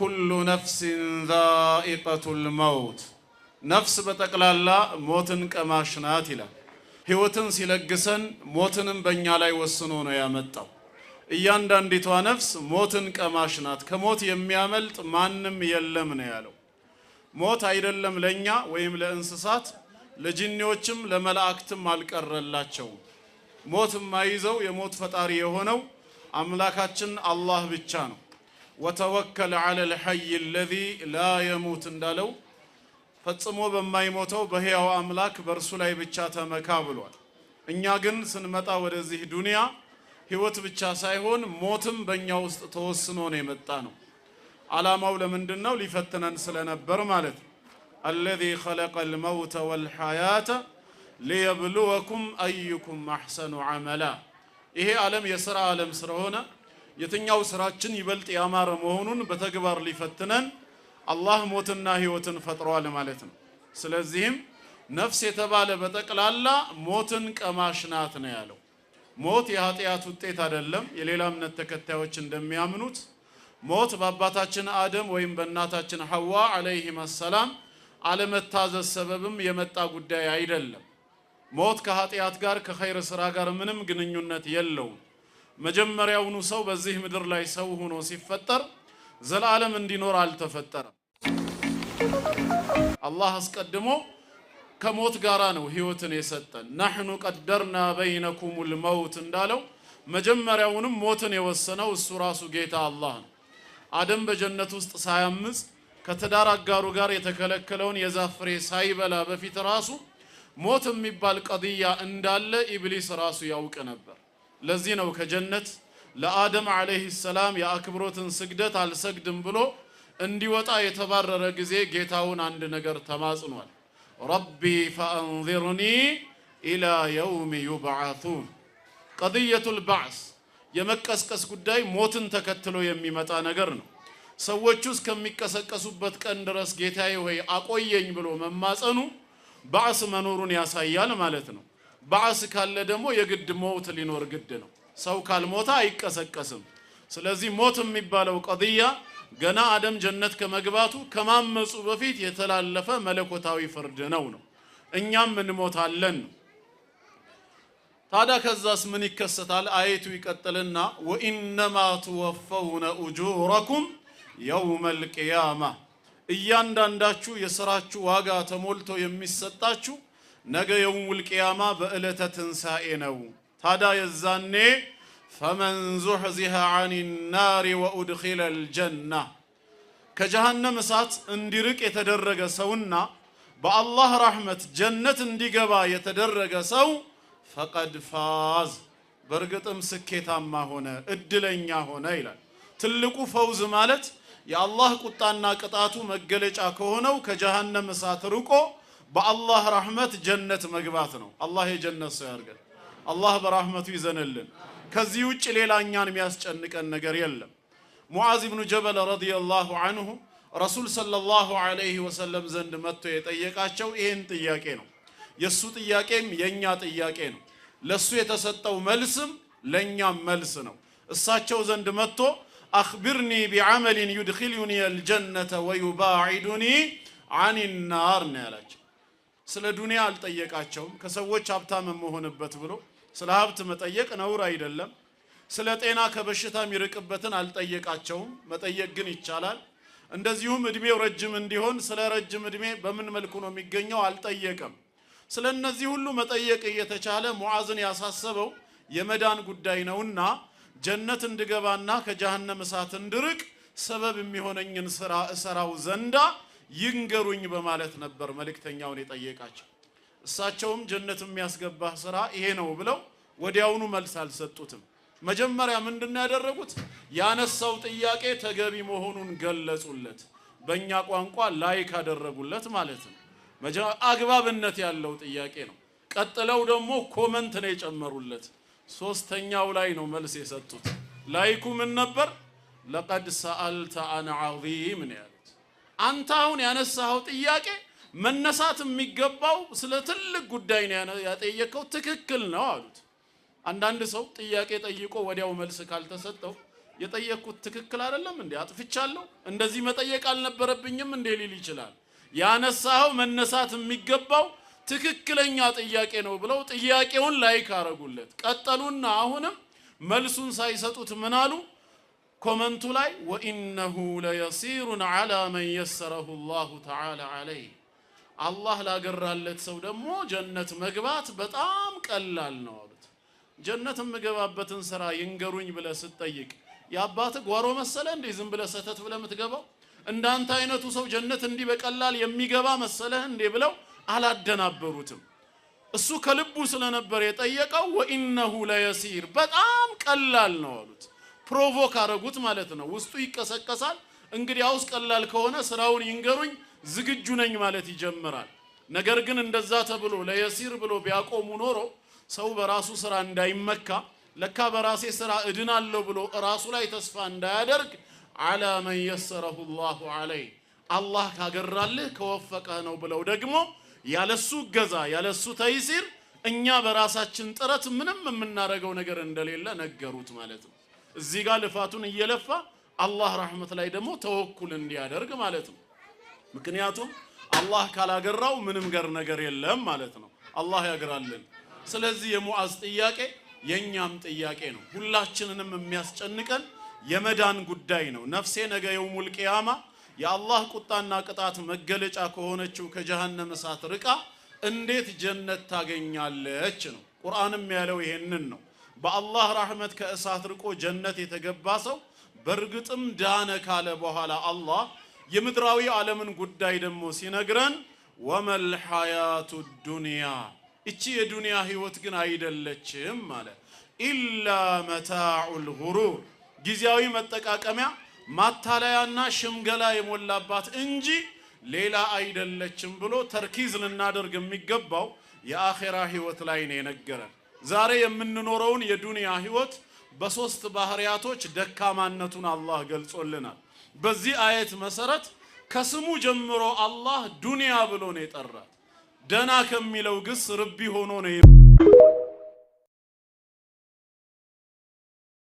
ኩሉ ነፍሲን ዛኢቀቱል መውት ነፍስ በጠቅላላ ሞትን ቀማሽ ናት ይላል። ህይወትን ሲለግሰን ሞትንም በእኛ ላይ ወስኖ ነው ያመጣው። እያንዳንዲቷ ነፍስ ሞትን ቀማሽ ናት። ከሞት የሚያመልጥ ማንም የለም ነው ያለው። ሞት አይደለም ለኛ ወይም ለእንስሳት ለጂኒዎችም ለመላእክትም አልቀረላቸውም። ሞት የማይዘው የሞት ፈጣሪ የሆነው አምላካችን አላህ ብቻ ነው። ወተወከል ዐለል ሐይ አለዚ ላ የሙት እንዳለው ፈጽሞ በማይሞተው በሕያው አምላክ በእርሱ ላይ ብቻ ተመካ ብሏል። እኛ ግን ስንመጣ ወደዚህ ዱንያ ህይወት ብቻ ሳይሆን ሞትም በእኛ ውስጥ ተወስኖ ነው የመጣ ነው። ዓላማው ለምንድነው? ሊፈትነን ስለነበር ማለት ነው። አለዚ ኸለቀል መውተ ወልሐያተ ሊየብሉወኩም አዩኩም አሕሰኑ ዐመላ። ይሄ ዓለም የሥራ ዓለም ስለሆነ የትኛው ስራችን ይበልጥ ያማረ መሆኑን በተግባር ሊፈትነን አላህ ሞትና ህይወትን ፈጥሯል ማለት ነው። ስለዚህም ነፍስ የተባለ በጠቅላላ ሞትን ቀማሽ ናት ነው ያለው። ሞት የኃጢአት ውጤት አይደለም። የሌላ እምነት ተከታዮች እንደሚያምኑት ሞት በአባታችን አደም ወይም በእናታችን ሐዋ አለይሂም ሰላም አለመታዘዝ ሰበብም የመጣ ጉዳይ አይደለም። ሞት ከኃጢአት ጋር ከኸይር ስራ ጋር ምንም ግንኙነት የለውም። መጀመሪያውኑ ሰው በዚህ ምድር ላይ ሰው ሆኖ ሲፈጠር ዘላለም እንዲኖር አልተፈጠረም። አላህ አስቀድሞ ከሞት ጋራ ነው ህይወትን የሰጠን። ነሕኑ ቀደርና በይነኩሙል መውት እንዳለው መጀመሪያውንም ሞትን የወሰነው እሱ ራሱ ጌታ አላህ ነው። አደም በጀነት ውስጥ ሳያምፅ ከትዳር አጋሩ ጋር የተከለከለውን የዛፍ ፍሬ ሳይበላ በፊት ራሱ ሞት የሚባል ቀድያ እንዳለ ኢብሊስ ራሱ ያውቅ ነበር። ለዚህ ነው ከጀነት ለአደም አለይሂ ሰላም የአክብሮትን ስግደት አልሰግድም ብሎ እንዲወጣ የተባረረ ጊዜ ጌታውን አንድ ነገር ተማጽኗል። ረቢ ፈአንዚርኒ ኢላ የውም ዩብዓቱን። ቀድየቱል ባዕስ የመቀስቀስ ጉዳይ ሞትን ተከትሎ የሚመጣ ነገር ነው። ሰዎቹ እስከሚቀሰቀሱበት ቀን ድረስ ጌታዬ ሆይ አቆየኝ ብሎ መማጸኑ ባዕስ መኖሩን ያሳያል ማለት ነው። ባዕስ ካለ ደግሞ የግድ ሞት ሊኖር ግድ ነው። ሰው ካልሞታ አይቀሰቀስም። ስለዚህ ሞት የሚባለው ቀድያ ገና አደም ጀነት ከመግባቱ ከማመፁ በፊት የተላለፈ መለኮታዊ ፍርድ ነው። እኛም እንሞታለን። ታዲያ ከዛስ ምን ይከሰታል? አየቱ ይቀጥልና ወኢነማ ትወፈውነ ኡጁረኩም የውመል ቂያማ፣ እያንዳንዳችሁ የሥራችሁ ዋጋ ተሞልቶ የሚሰጣችሁ ነገ የውሙል ቂያማ በዕለተ ትንሣኤ ነው። ታዲያ የዛኔ ፈመን ዙሕዚሀ ዐኒ ናሪ ወኡድኺለል ጀና፣ ከጀሃነም እሳት እንዲርቅ የተደረገ ሰውና በአላህ ረሕመት ጀነት እንዲገባ የተደረገ ሰው ፈቀድ ፋዝ፣ በእርግጥም ስኬታማ ሆነ እድለኛ ሆነ ይላል። ትልቁ ፈውዝ ማለት የአላህ ቁጣና ቅጣቱ መገለጫ ከሆነው ከጀሃነም እሳት ርቆ በአላህ ረሕመት ጀነት መግባት ነው። አላህ የጀነት ሰው ያርገን። አላህ በረሕመቱ ይዘንልን። ከዚህ ውጭ ሌላኛን የሚያስጨንቀን ነገር የለም። ሙዓዝ ብኑ ጀበል ረዲየላሁ ዐንሁ ረሱል ሰለላሁ ዐለይሂ ወሰለም ዘንድ መጥቶ የጠየቃቸው ይህን ጥያቄ ነው። የሱ ጥያቄም የኛ ጥያቄ ነው። ለሱ የተሰጠው መልስም ለኛም መልስ ነው። እሳቸው ዘንድ መጥቶ አኽቢርኒ ቢዐመሊን ዩድኺሉኒ አልጀነተ ወዩባዒዱኒ ዐኒ ናር ነው ያላቸው። ስለ ዱንያ አልጠየቃቸውም። ከሰዎች ሀብታም መሆንበት ብሎ ስለ ሀብት መጠየቅ ነውር አይደለም። ስለ ጤና ከበሽታ የሚርቅበትን አልጠየቃቸውም። መጠየቅ ግን ይቻላል። እንደዚሁም እድሜው ረጅም እንዲሆን ስለ ረጅም እድሜ በምን መልኩ ነው የሚገኘው አልጠየቀም። ስለ እነዚህ ሁሉ መጠየቅ እየተቻለ ሙዓዝን ያሳሰበው የመዳን ጉዳይ ነውና ጀነት እንድገባና ከጀሃነም እሳት እንድርቅ ሰበብ የሚሆነኝን ስራ እሰራው ዘንዳ ይንገሩኝ በማለት ነበር መልእክተኛውን የጠየቃቸው። እሳቸውም ጀነት የሚያስገባህ ስራ ይሄ ነው ብለው ወዲያውኑ መልስ አልሰጡትም። መጀመሪያ ምንድነው ያደረጉት? ያነሳው ጥያቄ ተገቢ መሆኑን ገለጹለት። በእኛ ቋንቋ ላይክ አደረጉለት ማለት ነው። አግባብነት ያለው ጥያቄ ነው። ቀጥለው ደግሞ ኮመንት ነው የጨመሩለት። ሶስተኛው ላይ ነው መልስ የሰጡት። ላይኩ ምን ነበር? ለቀድ ሰአልተ አን ዐዚም ነው ያሉት። አንተ አሁን ያነሳው ጥያቄ መነሳት የሚገባው ስለ ትልቅ ጉዳይ ነው ያጠየቀው፣ ትክክል ነው አሉት። አንዳንድ ሰው ጥያቄ ጠይቆ ወዲያው መልስ ካልተሰጠው የጠየቅኩት ትክክል አይደለም እንዴ? አጥፍቻለሁ? እንደዚህ መጠየቅ አልነበረብኝም እንዴ ሊል ይችላል። ያነሳው መነሳት የሚገባው ትክክለኛ ጥያቄ ነው ብለው ጥያቄውን ላይክ አረጉለት። ቀጠሉና አሁንም መልሱን ሳይሰጡት ምን አሉ? ኮመንቱ ላይ ወኢነሁ ለየሲሩን ዐላ መን የሰረሁ ላሁ ተዓላ ዐለይህ፣ አላህ ላገራለት ሰው ደግሞ ጀነት መግባት በጣም ቀላል ነው አሉት። ጀነት የምገባበትን ስራ ይንገሩኝ ብለህ ስትጠይቅ የአባት ጓሮ መሰለ እንዴ ዝም ብለህ ሰተት ብለህ የምትገባው? እንዳንተ አይነቱ ሰው ጀነት እንዲህ በቀላል የሚገባ መሰለህ እንዴ ብለው አላደናበሩትም። እሱ ከልቡ ስለነበር የጠየቀው ወኢነሁ ለየሲር በጣም ቀላል ነው አሉት። ፕሮቮክ አረጉት ማለት ነው። ውስጡ ይቀሰቀሳል። እንግዲህ አውስ ቀላል ከሆነ ስራውን ይንገሩኝ ዝግጁ ነኝ ማለት ይጀምራል። ነገር ግን እንደዛ ተብሎ ለየሲር ብሎ ቢያቆሙ ኖሮ ሰው በራሱ ስራ እንዳይመካ ለካ በራሴ ስራ እድናለሁ ብሎ ራሱ ላይ ተስፋ እንዳያደርግ ዐላ መን የሰረሁ ላሁ ዐለይህ አላህ ካገራልህ ከወፈቀህ ነው ብለው ደግሞ ያለሱ ገዛ ያለሱ ተይሲር እኛ በራሳችን ጥረት ምንም የምናረገው ነገር እንደሌለ ነገሩት ማለት ነው። እዚህ ጋር ልፋቱን እየለፋ አላህ ረህመት ላይ ደግሞ ተወኩል እንዲያደርግ ማለት ነው። ምክንያቱም አላህ ካላገራው ምንም ነገር የለም ማለት ነው። አላህ ያግራልን። ስለዚህ የሙዓዝ ጥያቄ የኛም ጥያቄ ነው። ሁላችንንም የሚያስጨንቀን የመዳን ጉዳይ ነው። ነፍሴ ነገ የውሙል ቂያማ የአላህ ቁጣና ቅጣት መገለጫ ከሆነችው ከጀሃነም እሳት ርቃ እንዴት ጀነት ታገኛለች ነው። ቁርአንም ያለው ይሄንን ነው። በአላህ ረህመት ከእሳት ርቆ ጀነት የተገባ ሰው በእርግጥም ዳነ ካለ በኋላ አላህ የምድራዊ ዓለምን ጉዳይ ደግሞ ሲነግረን ወመል ሐያቱ ዱንያ እቺ የዱንያ ህይወት ግን አይደለችም ማለት ኢላ መታዑል ጉሩር ጊዜያዊ መጠቃቀሚያ ማታለያና ሽምገላ የሞላባት እንጂ ሌላ አይደለችም ብሎ ተርኪዝ ልናደርግ የሚገባው የአኺራ ህይወት ላይ ነው የነገረን። ዛሬ የምንኖረውን የዱንያ ህይወት በሶስት ባህሪያቶች ደካማነቱን አላህ ገልጾልናል። በዚህ አየት መሰረት ከስሙ ጀምሮ አላህ ዱንያ ብሎ ነው የጠራት። ደና ከሚለው ግስ ርቢ ሆኖ ነው